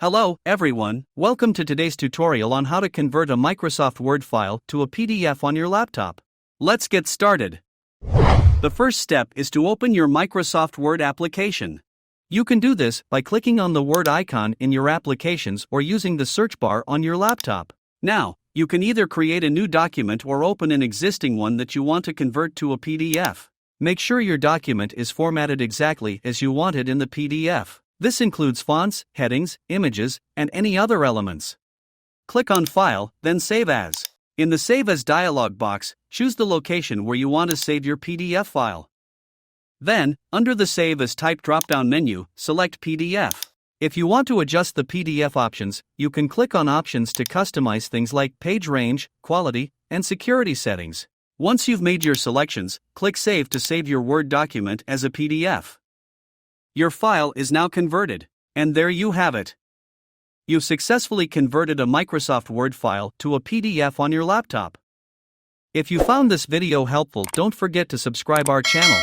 Hello, everyone. Welcome to today's tutorial on how to convert a Microsoft Word file to a PDF on your laptop. Let's get started. The first step is to open your Microsoft Word application. You can do this by clicking on the Word icon in your applications or using the search bar on your laptop. Now, you can either create a new document or open an existing one that you want to convert to a PDF. Make sure your document is formatted exactly as you want it in the PDF. This includes fonts, headings, images, and any other elements. Click on File, then Save As. In the Save As dialog box, choose the location where you want to save your PDF file. Then, under the Save As Type drop-down menu, select PDF. If you want to adjust the PDF options, you can click on Options to customize things like page range, quality, and security settings. Once you've made your selections, click Save to save your Word document as a PDF. Your file is now converted, and there you have it. You've successfully converted a Microsoft Word file to a PDF on your laptop. If you found this video helpful, don't forget to subscribe our channel.